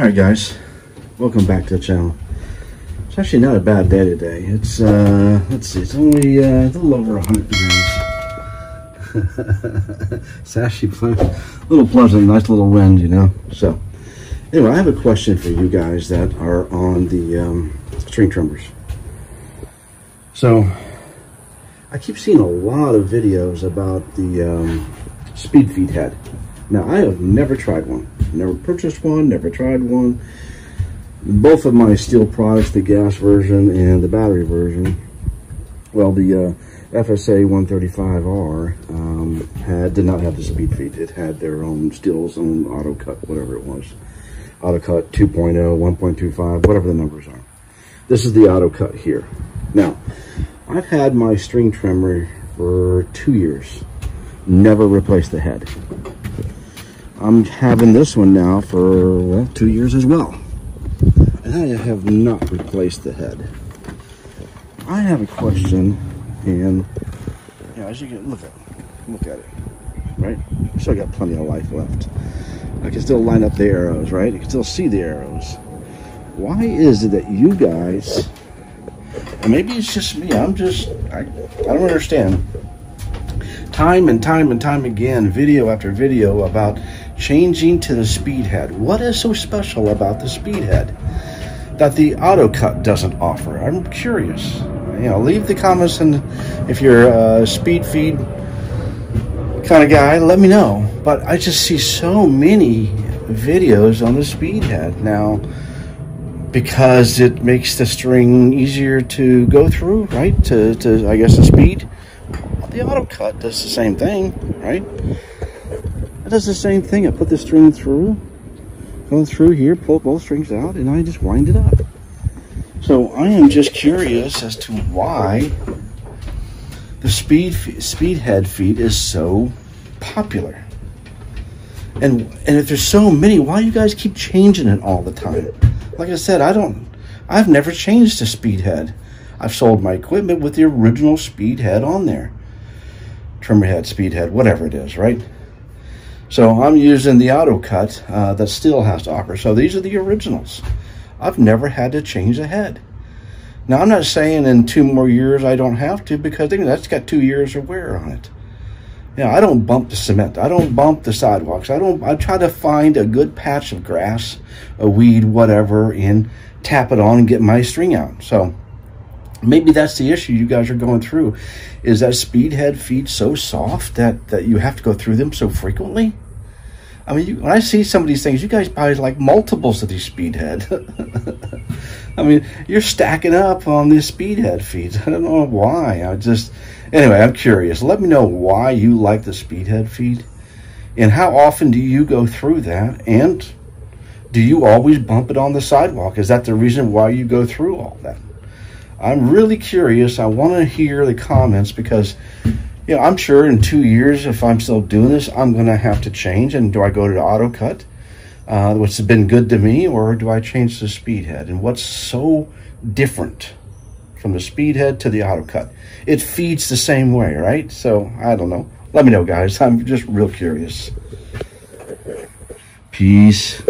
Alright guys, welcome back to the channel. It's actually not a bad day today. It's, let's see, it's only a little over 100 degrees. It's actually a little pleasant, nice little wind, you know. So, anyway, I have a question for you guys that are on the string trimmers. So, I keep seeing a lot of videos about the speed feed head. Now, I have never tried one. Never purchased one, never tried one. Both of my Stihl products, the gas version and the battery version, well, the FSA 135R did not have the speed feed. It had their own Stihl's own auto cut, whatever it was. Auto cut 2.0, 1.25, whatever the numbers are. This is the auto cut here. Now, I've had my string trimmer for 2 years. Never replaced the head. I'm having this one now for, well, 2 years as well. And I have not replaced the head. I have a question, and you know, as you can look at it, right? Still got plenty of life left. I can still line up the arrows, right? You can still see the arrows. Why is it that you guys, and maybe it's just me, I don't understand. Time and time again, video after video about changing to the speed head. What is so special about the speed head that the auto cut doesn't offer? I'm curious. You know, leave the comments, and if you're a speed feed kind of guy, let me know. But I just see so many videos on the speed head now because it makes the string easier to go through, right? To I guess the speed. The auto cut does the same thing, right? It does the same thing. I put the string through, go through here, pull both strings out, and I just wind it up. So I am just curious as to why the speed head feed is so popular. And if there's so many, why do you guys keep changing it all the time? Like I said, I've never changed the speed head. I've sold my equipment with the original speed head on there. Trimmer head, speed head, whatever it is, right? So I'm using the auto cut that Stihl has to offer. So these are the originals. I've never had to change the head. Now, I'm not saying in 2 more years I don't have to, because that's got 2 years of wear on it. You know, I don't bump the cement. I don't bump the sidewalks. I try to find a good patch of grass, a weed, whatever, and tap it on and get my string out. So maybe that's the issue you guys are going through, is that speed head feed so soft that you have to go through them so frequently. I mean, when I see some of these things, you guys buy like multiples of these speed head. I mean, you're stacking up on these speed head feeds. I don't know why. Anyway, I'm curious. Let me know why you like the speed head feed, and how often do you go through that, and do you always bump it on the sidewalk? Is that the reason why you go through all that? I'm really curious. I want to hear the comments, because, you know, I'm sure in 2 years, if I'm still doing this, I'm going to have to change. And do I go to the auto cut, which has been good to me, or do I change to the speed head? And what's so different from the speed head to the auto cut? It feeds the same way, right? So I don't know. Let me know, guys. I'm just real curious. Peace.